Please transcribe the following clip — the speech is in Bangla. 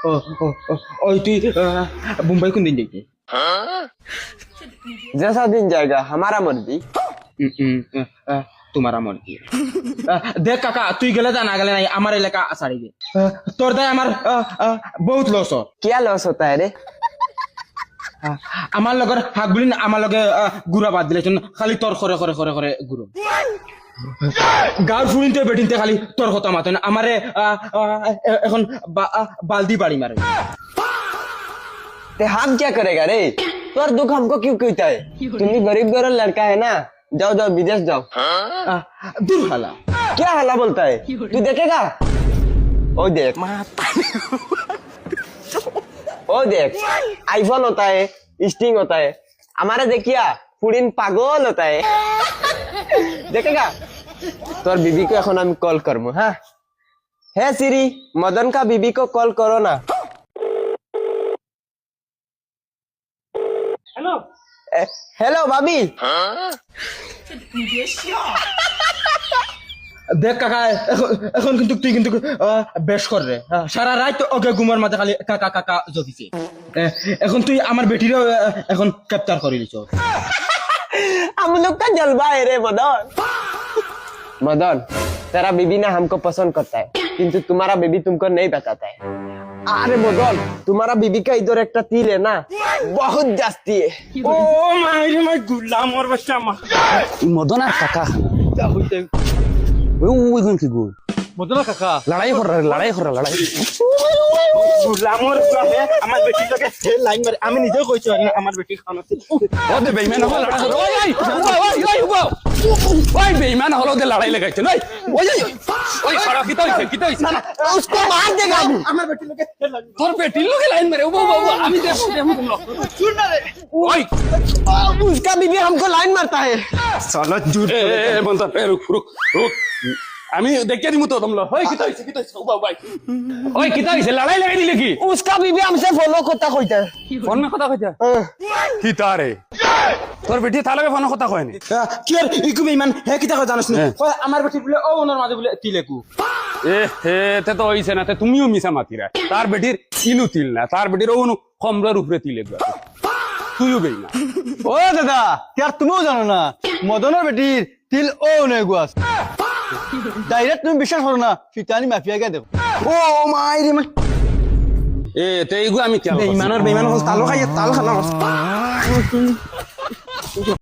ও ও ও, ওই তুই মুম্বাই কোন দিন যাইতে? जैसा दिन जाएगा हमारा मर्जी। তোমারা মর্জি। দেখ কাকা, তুই গেলে যা, না গেলে নাই, আমার এলাকা ছাড়ি দে। তোর দায় আমার বহুত লস। क्या लॉस होता है रे? আমার লগর হাক বুলি আমার লগে গুড়া বাদ দিলে খালি তোর করে করে করে করে গুড়ো গাঁর ফুরিনতে বেটিনতে খালি তোর কথা মাতেন আমারে এখন বালদি বাড়ি মারে। ते हम क्या करेगा रे? तोर दुख हमको क्यों कहता है? तुम भी गरीब घर लड़का है ना, जाओ जाओ विदेश जाओ। দূর হালা। क्या हल्ला बोलता है? तू देखेगा? ओ देख, ओ देख, आईफोन होता है, स्टिंग होता है, हमारा देखिया पुडिन पागल होता है। देखेगा? तोर बीबी को এখন আমি কল করবো। হ্যাঁ হ্যাঁ সিরি, मदन का बीबी को कॉल करो ना। হ্যালো हेलो भाभी। দেখ কাকা, এখন কিন্তু তুই কিন্তু বেশ কর রে। সারা রাত ওকে ঘুমের মাঝে খালি কাকা কাকা জপিছে। এখন তুই আমার বেটিরও এখন ক্যাপচার করে দিছ। हम लोग का जलवा है रे मदन। मदन, तेरा बीबी ना हमको पसंद करता है, किंतु तुम्हारा बीबी तुमको नहीं बताता है। अरे मदन, तुम्हारा बीबी का इधर एक तिल है ना, बहुत जास्ती है। ও মাইরে মাই গুলাম ওর বাচ্চা মা। মদনা কাকা ওই কোন কি গো মদনা কাকা লড়াই কর লড়াই গুলাম ওর বাহে আমার বেটির লগে লাইন মারে। আমি নিজেও কইছি আমার বেটি খাওয়া ও দে বেইমান হল লড়াই কর ওই ওই বেইমান হল দে লড়াই লাগাইছে ওই ওই সারা কিতা হইছে না उसको मार देगा। আমার বেটির লগে তোর পেটির লগে লাইন মারে ও আমি দেখো তোমরা শুন না রে। ওই उसका बीबी हमको लाइन मारता है। সালা জুর এ বন্ধ রুক আমি দেখিয়ে দিমু তো তোমরা ওই কিতা হইছে ও ভাই ওই কিতা হইছে লড়াই লাগাই দিলে কি उसका बीबी हमसे फॉलो करता कहता है। ফোন মে কথা কইতা কিতা রে তোর বেটি থালাবে ফোন কথা কয়নি কি আর ইকু বেমান হে কিতা কথা জানিস না? কয় আমার বেটি বলে ও ওনার মাঝে বলে তিলেকু। এ হে তে তো হইছে না তে তুমিও মিছা মাতিরা তার বেটির ইলু তিল না তার বেটির ওনু কমরার উপরে তিলে গা তুইও বেই না ও দাদা, ইয়ার তুমিও জানো না মদনের বেটির তিল ও নে গুয়াস। ডাইরেক্ট তুমি বিশ্বাস করো না, ফিটানি মাফিয়া কে দেব। ও মাইরে মাই এ তে ইগু আমি কি বেইমানের বেইমান তালো খাইয়ে তাল খানা